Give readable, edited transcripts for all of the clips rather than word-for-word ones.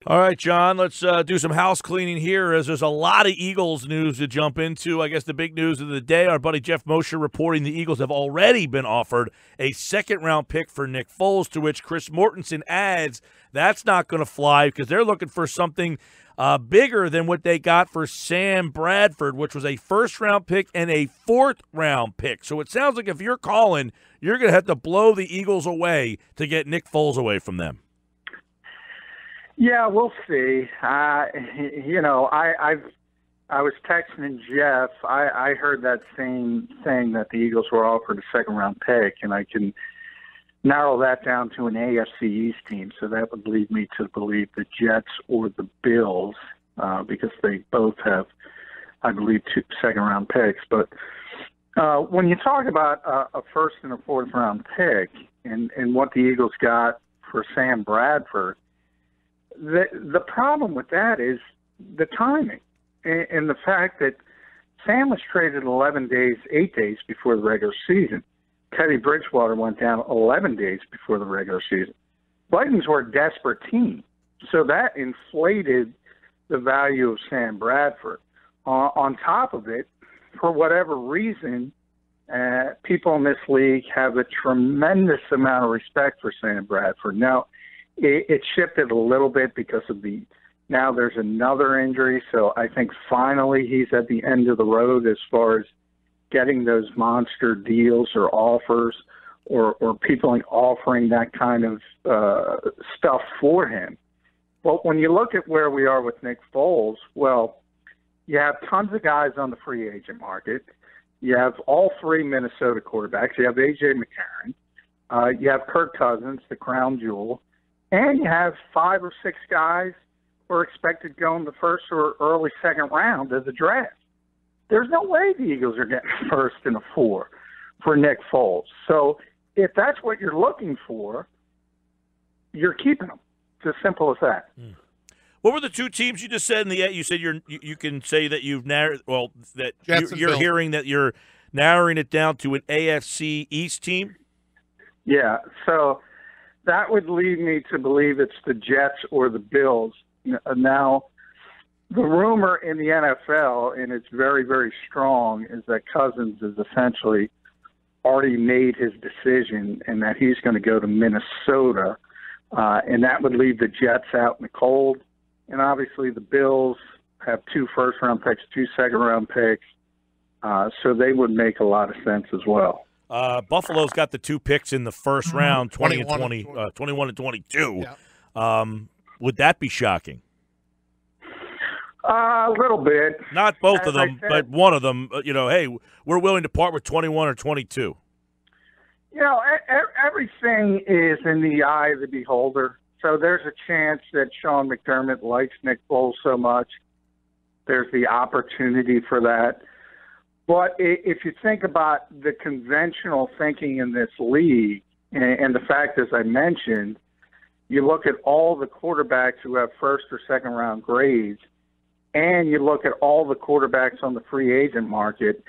All right, John, let's do some house cleaning here as there's a lot of Eagles news to jump into. I guess the big news of the day, our buddy Jeff Mosher reporting the Eagles have already been offered a second-round pick for Nick Foles, to which Chris Mortensen adds that's not going to fly because they're looking for something bigger than what they got for Sam Bradford, which was a first-round pick and a fourth-round pick. So it sounds like if you're calling, you're going to have to blow the Eagles away to get Nick Foles away from them. Yeah, we'll see. I was texting Jeff. I heard that same thing that the Eagles were offered a second-round pick, and I can narrow that down to an AFC East team. So that would lead me to believe the Jets or the Bills, because they both have, I believe, 2 second-round picks. But when you talk about a first and a fourth-round pick and what the Eagles got for Sam Bradford, the problem with that is the timing and the fact that Sam was traded 8 days before the regular season. Teddy Bridgewater went down 11 days before the regular season. Vikings were a desperate team, so that inflated the value of Sam Bradford. On top of it, for whatever reason, people in this league have a tremendous amount of respect for Sam Bradford. Now, it shifted a little bit because of now there's another injury, so I think finally he's at the end of the road as far as getting those monster deals or offers or people offering that kind of stuff for him. But when you look at where we are with Nick Foles, well, you have tons of guys on the free agent market. You have all 3 Minnesota quarterbacks. You have A.J. McCarron. You have Kirk Cousins, the crown jewel. And you have 5 or 6 guys who are expected to go in the first or early second round of the draft. There's no way the Eagles are getting a first and a 4 for Nick Foles. So if that's what you're looking for, you're keeping them. It's as simple as that. What were the 2 teams you just said? You said you can say that you've narrowed. Well, that you're hearing that you're narrowing it down to an AFC East team. Yeah. So that would lead me to believe it's the Jets or the Bills. Now, the rumor in the NFL, and it's very, very strong, is that Cousins has essentially already made his decision and that he's going to go to Minnesota, and that would leave the Jets out in the cold. And obviously the Bills have 2 first-round picks, 2 second-round picks, so they would make a lot of sense as well. Buffalo's got the 2 picks in the first round, 21 and 22. Yeah. Would that be shocking? A little bit. Not both of them, but one of them. Hey, we're willing to part with 21 or 22. Everything is in the eye of the beholder. So there's a chance that Sean McDermott likes Nick Foles so much. There's the opportunity for that. But if you think about the conventional thinking in this league, and the fact, as I mentioned, you look at all the quarterbacks who have first or second round grades, and you look at all the quarterbacks on the free agent market,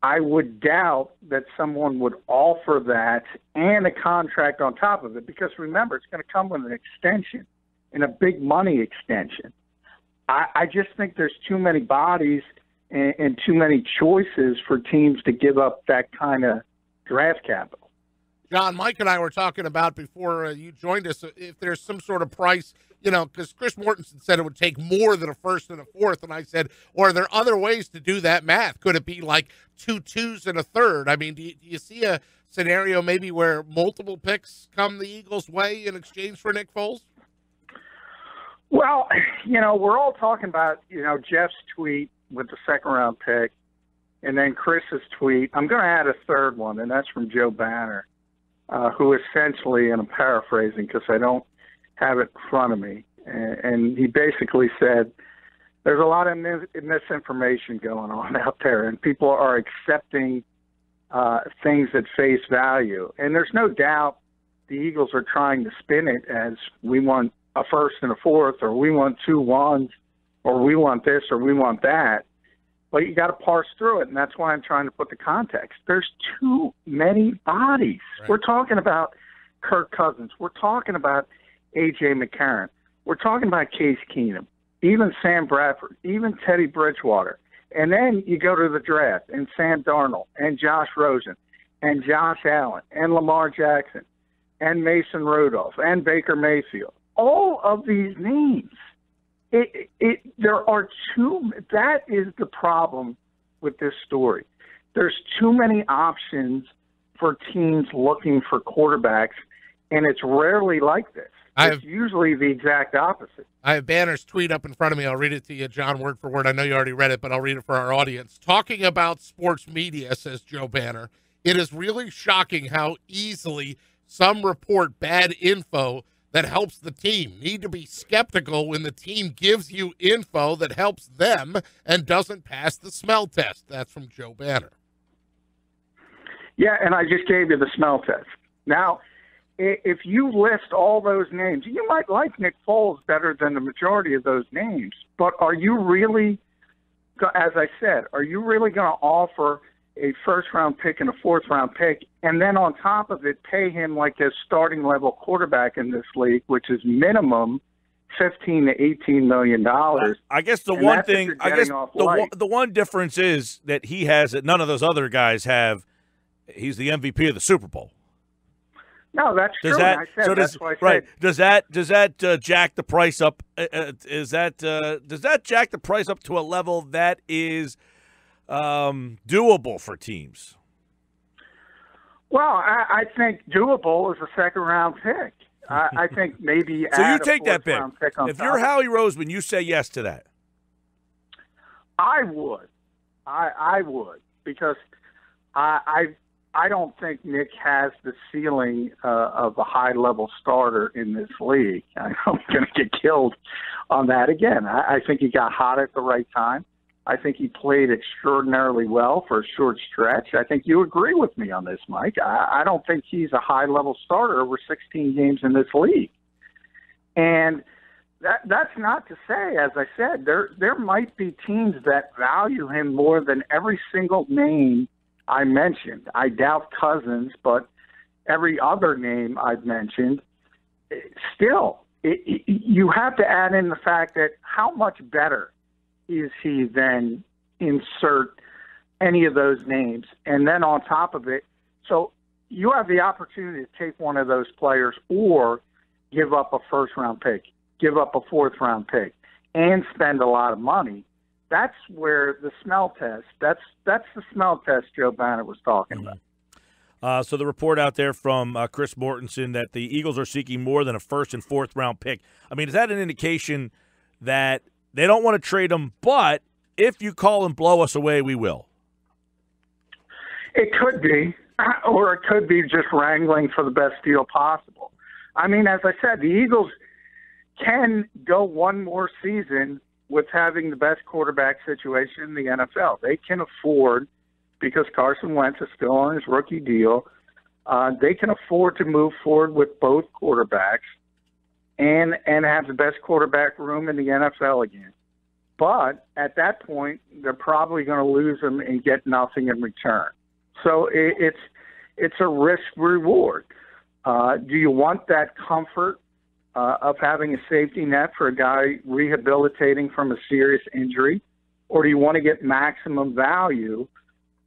I would doubt that someone would offer that and a contract on top of it, because remember, it's going to come with an extension and a big money extension. I just think there's too many bodies and too many choices for teams to give up that kind of draft capital. John, Mike and I were talking about before you joined us, if there's some sort of price, because Chris Mortensen said it would take more than a first and a fourth. And I said, or are there other ways to do that math? Could it be like 2 2s and a third? I mean, do you see a scenario maybe where multiple picks come the Eagles' way in exchange for Nick Foles? Well, we're all talking about, Jeff's tweet with the second-round pick, and then Chris's tweet. I'm going to add a third one, and that's from Joe Banner, who essentially, and I'm paraphrasing because I don't have it in front of me, and he basically said, there's a lot of misinformation going on out there, and people are accepting things at face value. And there's no doubt the Eagles are trying to spin it as we want a first and a fourth, or we want 2 1s, or we want this, or we want that. But you got to parse through it, and that's why I'm trying to put the context. There's too many bodies. Right. We're talking about Kirk Cousins. We're talking about A.J. McCarron. We're talking about Case Keenum, even Sam Bradford, even Teddy Bridgewater. And then you go to the draft, and Sam Darnold, and Josh Rosen, and Josh Allen, and Lamar Jackson, and Mason Rudolph, and Baker Mayfield. All of these names. There are that is the problem with this story. There's too many options for teams looking for quarterbacks, and it's rarely like this. It's usually the exact opposite. I have Banner's tweet up in front of me. I'll read it to you, John, word for word. I know you already read it, but I'll read it for our audience. Talking about sports media, says Joe Banner, it is really shocking how easily some report bad info that helps the team. Need to be skeptical when the team gives you info that helps them and doesn't pass the smell test. That's from Joe Banner. Yeah, and I just gave you the smell test. Now, if you list all those names, you might like Nick Foles better than the majority of those names, but are you really, as I said, are you really going to offer a first-round pick and a fourth-round pick, and then on top of it, pay him like a starting-level quarterback in this league, which is minimum $15 to $18 million? I guess the one difference is that he has that none of those other guys have. He's the MVP of the Super Bowl. No, that's true. That's why I said. Does that jack the price up? Does that jack the price up to a level that is doable for teams? Well, I think doable is a second-round pick. I think maybe so you take that pick. If you're Howie Roseman, you say yes to that. I would. I would, because I don't think Nick has the ceiling of a high-level starter in this league. I'm going to get killed on that again. I think he got hot at the right time. I think he played extraordinarily well for a short stretch. I think you agree with me on this, Mike. I don't think he's a high-level starter over 16 games in this league. And that's not to say, as I said, there might be teams that value him more than every single name I mentioned. I doubt Cousins, but every other name I've mentioned, still, you have to add in the fact that how much better is he than insert any of those names. And then on top of it, so you have the opportunity to take one of those players or give up a first-round pick, give up a fourth-round pick, and spend a lot of money. That's where the smell test, that's the smell test Joe Banner was talking about. So the report out there from Chris Mortensen that the Eagles are seeking more than a first and fourth-round pick. I mean, is that an indication that they don't want to trade him, but if you call and blow us away, we will? It could be, or it could be just wrangling for the best deal possible. I mean, as I said, the Eagles can go one more season with having the best quarterback situation in the NFL. They can afford, because Carson Wentz is still on his rookie deal, they can afford to move forward with both quarterbacks and have the best quarterback room in the NFL again. But at that point, they're probably going to lose him and get nothing in return. So it's a risk-reward. Do you want that comfort of having a safety net for a guy rehabilitating from a serious injury, or do you want to get maximum value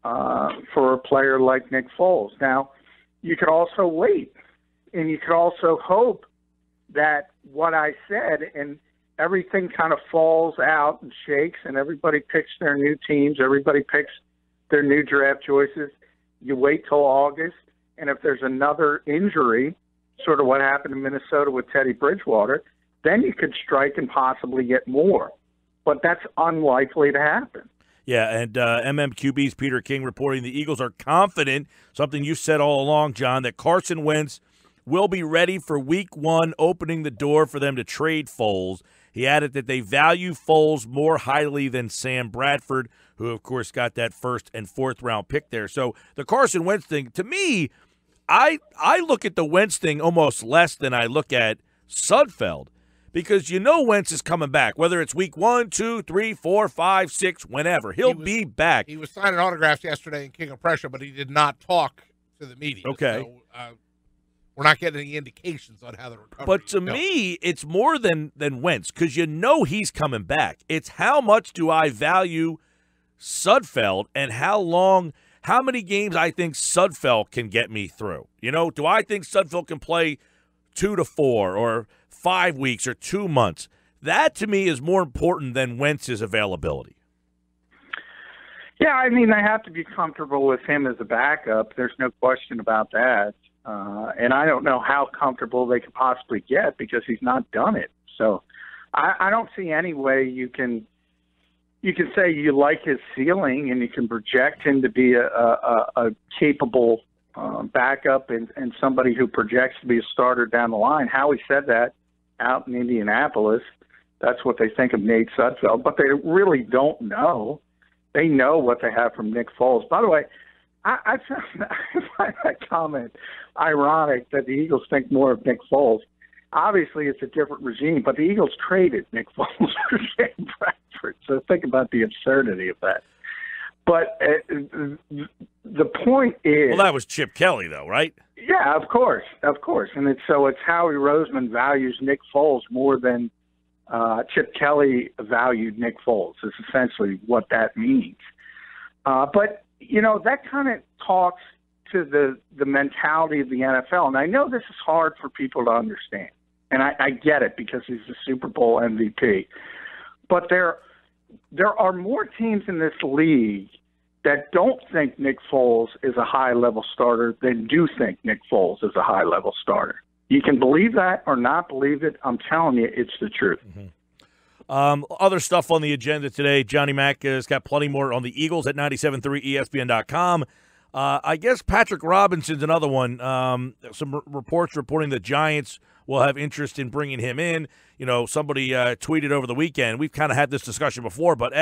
for a player like Nick Foles? Now, you could also wait, and you could also hope that what I said and everything kind of falls out and shakes, and everybody picks their new teams, everybody picks their new draft choices. You wait till August, and if there's another injury, sort of what happened in Minnesota with Teddy Bridgewater, then you could strike and possibly get more. But that's unlikely to happen. Yeah, and MMQB's Peter King reporting the Eagles are confident, something you said all along, John, that Carson Wentz will be ready for Week 1, opening the door for them to trade Foles. He added that they value Foles more highly than Sam Bradford, who, of course, got that first and fourth-round pick there. So the Carson Wentz thing, to me, I look at the Wentz thing almost less than I look at Sudfeld, because you know Wentz is coming back, whether it's week 1, 2, 3, 4, 5, 6, whenever. He'll be back. He was signing autographs yesterday in King of Prussia, but he did not talk to the media. Okay. So, we're not getting any indications on how the recovery. But to me, it's more than Wentz, because he's coming back. It's how much do I value Sudfeld and how many games I think Sudfeld can get me through. Do I think Sudfeld can play 2 to 4 or 5 weeks or 2 months? That to me is more important than Wentz's availability. Yeah, I mean, they have to be comfortable with him as a backup. There's no question about that. And I don't know how comfortable they could possibly get because he's not done it. So I don't see any way you can say you like his ceiling and you can project him to be a capable backup and somebody who projects to be a starter down the line. Howie said that out in Indianapolis. That's what they think of Nate Sudfeld, but they really don't know. They know what they have from Nick Foles. By the way, I find that comment ironic that the Eagles think more of Nick Foles. Obviously, it's a different regime, but the Eagles traded Nick Foles for Sam Bradford. So think about the absurdity of that. But the point is... Well, that was Chip Kelly, though, right? Yeah, of course. And it's Howie Roseman values Nick Foles more than Chip Kelly valued Nick Foles, is essentially what that means. But, that kind of talks to the mentality of the NFL. And I know this is hard for people to understand. And I get it because he's the Super Bowl MVP. But there are more teams in this league that don't think Nick Foles is a high-level starter than do think Nick Foles is a high-level starter. You can believe that or not believe it. I'm telling you, it's the truth. Mm-hmm. Other stuff on the agenda today. Johnny Mack has got plenty more on the Eagles at 97.3 ESPN.com. I guess Patrick Robinson's another one. Some reports reporting the Giants will have interest in bringing him in. Somebody tweeted over the weekend. We've kind of had this discussion before, but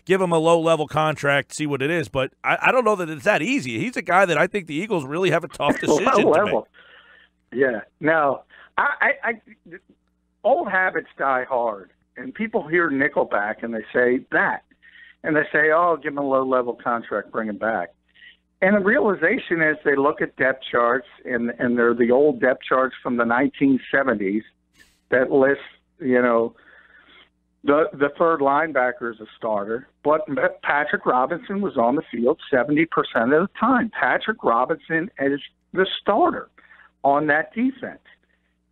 give him a low-level contract, see what it is. But I don't know that it's that easy. He's a guy that I think the Eagles really have a tough decision to make. Yeah. No, I old habits die hard. And people hear Nickelback and they say that. And they say, oh, give him a low-level contract, bring him back. And the realization is they look at depth charts, and they're the old depth charts from the 1970s that list, the third linebacker as a starter. But Patrick Robinson was on the field 70% of the time. Patrick Robinson is the starter on that defense.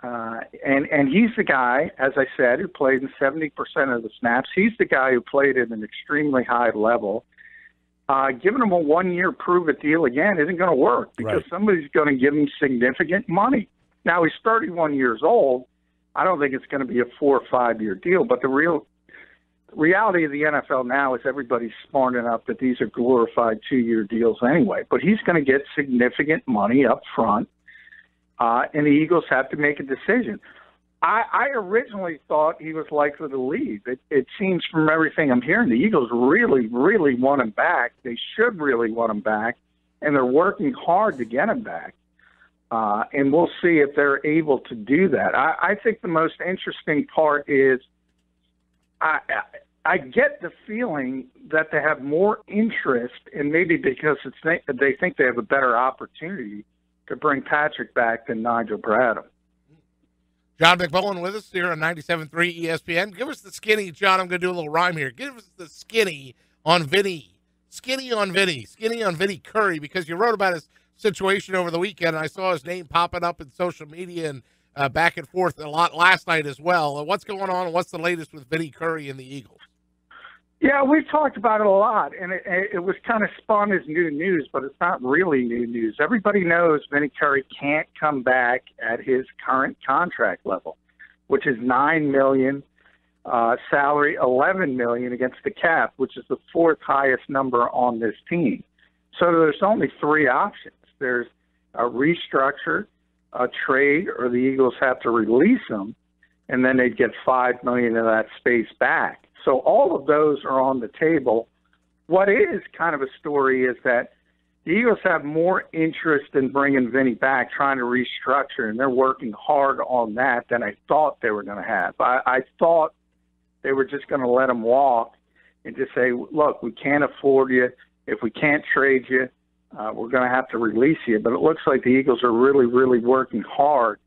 And he's the guy, as I said, who played in 70% of the snaps. He's the guy who played at an extremely high level. Giving him a one-year prove-it deal again isn't going to work because somebody's going to give him significant money. Now, he's 31 years old. I don't think it's going to be a 4 or 5 year deal, but the reality of the NFL now is everybody's smart enough that these are glorified 2-year deals anyway. But he's going to get significant money up front, and the Eagles have to make a decision. I originally thought he was likely to leave. It seems from everything I'm hearing, the Eagles really, really want him back. They should really want him back, and they're working hard to get him back. And we'll see if they're able to do that. I think the most interesting part is I get the feeling that they have more interest, and maybe because they think they have a better opportunity to bring Patrick back than Nigel Bradham. John McMullen with us here on 97.3 ESPN. Give us the skinny, John. I'm going to do a little rhyme here. Give us the skinny on Vinny. Skinny on Vinny. Skinny on Vinny Curry, because you wrote about his situation over the weekend, and I saw his name popping up in social media and back and forth a lot last night as well. What's going on, and what's the latest with Vinny Curry and the Eagles? Yeah, we've talked about it a lot, and it was kind of spun as new news, but it's not really new news. Everybody knows Vinny Curry can't come back at his current contract level, which is $9 million, salary $11 million against the cap, which is the fourth highest number on this team. So there's only three options. There's a restructure, a trade, or the Eagles have to release him, and then they'd get $5 million of that space back. So all of those are on the table. What is kind of a story is that the Eagles have more interest in bringing Vinny back, trying to restructure, and they're working hard on that than I thought they were going to have. I thought they were just going to let him walk and just say, look, we can't afford you. If we can't trade you, we're going to have to release you. But it looks like the Eagles are really, really working hard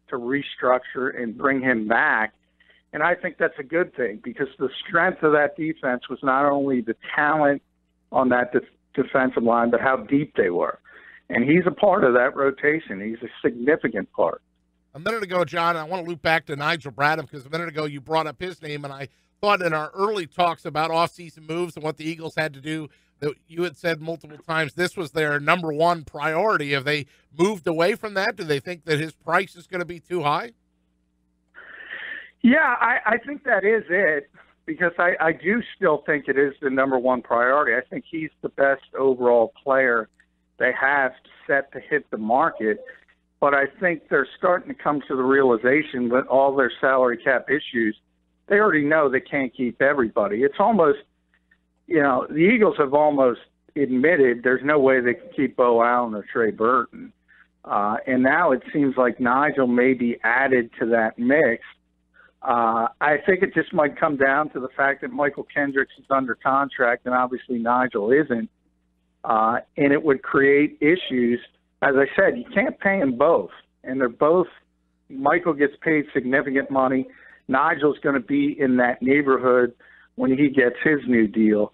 to restructure and bring him back. And I think that's a good thing because the strength of that defense was not only the talent on that defensive line, but how deep they were. And he's a part of that rotation. He's a significant part. A minute ago, John, I want to loop back to Nigel Bradham because a minute ago you brought up his name, and I thought in our early talks about offseason moves and what the Eagles had to do, that you had said multiple times this was their number one priority. Have they moved away from that? Do they think that his price is going to be too high? Yeah, I think that is it because I do still think it is the number one priority. I think he's the best overall player they have set to hit the market. But I think they're starting to come to the realization with all their salary cap issues, they already know they can't keep everybody. It's almost, the Eagles have almost admitted there's no way they can keep Bo Allen or Trey Burton. And now it seems like Nigel may be added to that mix. I think it just might come down to the fact that Michael Kendricks is under contract and obviously Nigel isn't. And it would create issues. As I said, you can't pay them both. And they're both, Michael gets paid significant money. Nigel's going to be in that neighborhood when he gets his new deal.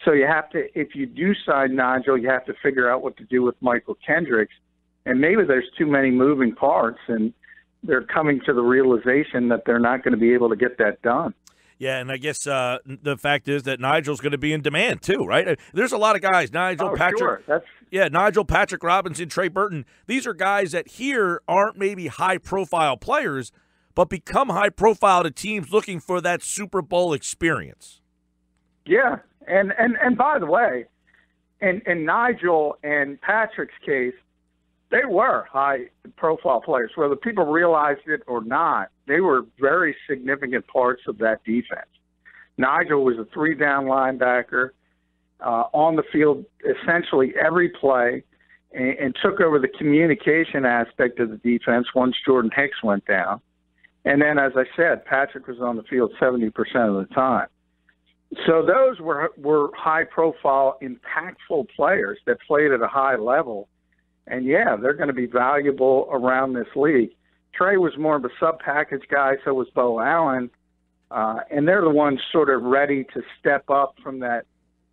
So you have to, if you do sign Nigel, you have to figure out what to do with Michael Kendricks. And maybe there's too many moving parts, and they're coming to the realization that they're not going to be able to get that done. Yeah, and I guess the fact is that Nigel's going to be in demand too, right? There's a lot of guys, Nigel, Patrick. Sure. Nigel, Patrick Robinson, Trey Burton. These are guys that here aren't maybe high-profile players, but become high-profile to teams looking for that Super Bowl experience. Yeah, and by the way, in Nigel and Patrick's case, they were high-profile players. Whether people realized it or not, they were very significant parts of that defense. Nigel was a three-down linebacker on the field essentially every play and took over the communication aspect of the defense once Jordan Hicks went down. And then, as I said, Patrick was on the field 70% of the time. So those were high-profile, impactful players that played at a high level. And, yeah, they're going to be valuable around this league. Trey was more of a sub-package guy, so was Bo Allen. And they're the ones sort of ready to step up from that,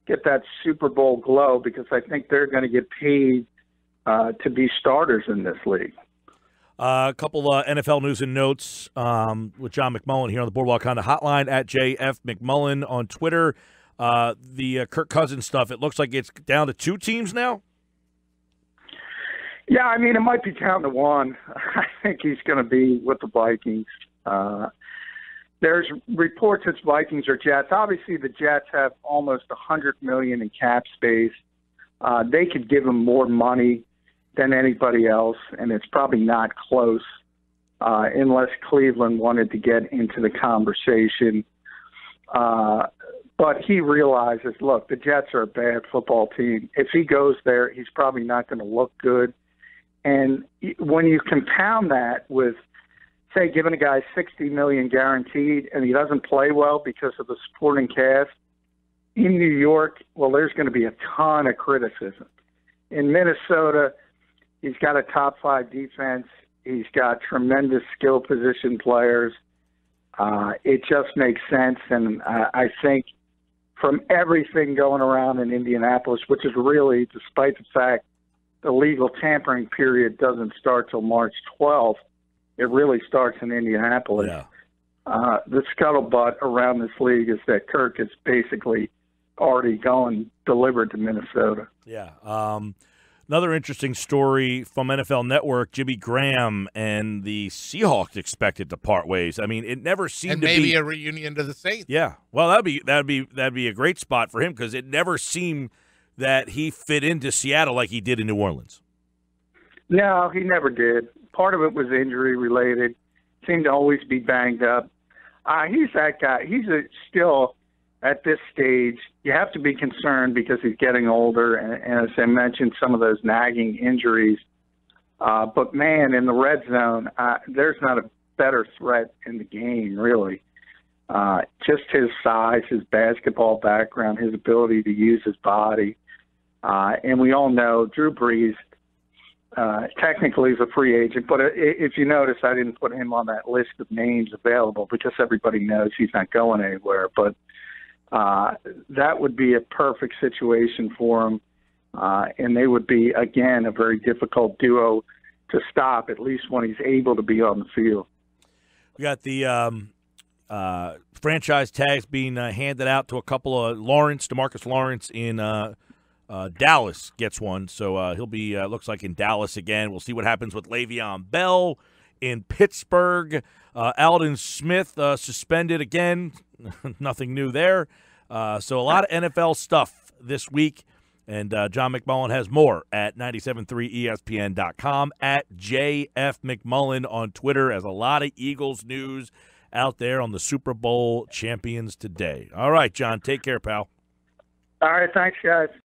get that Super Bowl glow, because I think they're going to get paid to be starters in this league. A couple NFL news and notes with John McMullen here on the Boardwalk Honda Hotline at JF McMullen on Twitter. The Kirk Cousins stuff, it looks like it's down to 2 teams now. Yeah, I mean, it might be down to 1. I think he's going to be with the Vikings. There's reports it's Vikings or Jets. Obviously, the Jets have almost $100 million in cap space. They could give him more money than anybody else, and it's probably not close unless Cleveland wanted to get into the conversation. But he realizes, look, the Jets are a bad football team. If he goes there, he's probably not going to look good. And when you compound that with, say, giving a guy $60 million guaranteed and he doesn't play well because of the supporting cast, in New York, well, there's going to be a ton of criticism. In Minnesota, he's got a top 5 defense. He's got tremendous skill position players. It just makes sense. And I think from everything going around in Indianapolis, which is really, despite the fact the legal tampering period doesn't start till March 12th, it really starts in Indianapolis. Yeah. The scuttlebutt around this league is that Kirk is basically already delivered to Minnesota. Yeah. Another interesting story from NFL Network: Jimmy Graham and the Seahawks expected to part ways. I mean, it never seemed to be maybe a reunion to the Saints. Yeah. Well, that'd be a great spot for him because it never seemed that he fit into Seattle like he did in New Orleans. No, he never did. Part of it was injury related. Seemed to always be banged up. He's that guy. He's still at this stage. You have to be concerned because he's getting older, and as I mentioned, some of those nagging injuries. But man, in the red zone, there's not a better threat in the game, really. Just his size, his basketball background, his ability to use his body. And we all know Drew Brees technically is a free agent, but if you notice, I didn't put him on that list of names available because everybody knows he's not going anywhere. But that would be a perfect situation for him, and they would be, again, a very difficult duo to stop, at least when he's able to be on the field. We got the franchise tags being handed out to a couple of DeMarcus Lawrence in Dallas gets one, so he'll be looks like in Dallas again. We'll see what happens with Le'Veon Bell in Pittsburgh. Aldon Smith suspended again. Nothing new there. So a lot of NFL stuff this week, and John McMullen has more at 973ESPN.com, at JF McMullen on Twitter, as a lot of Eagles news out there on the Super Bowl champions today. All right, John, take care, pal. All right, thanks, guys.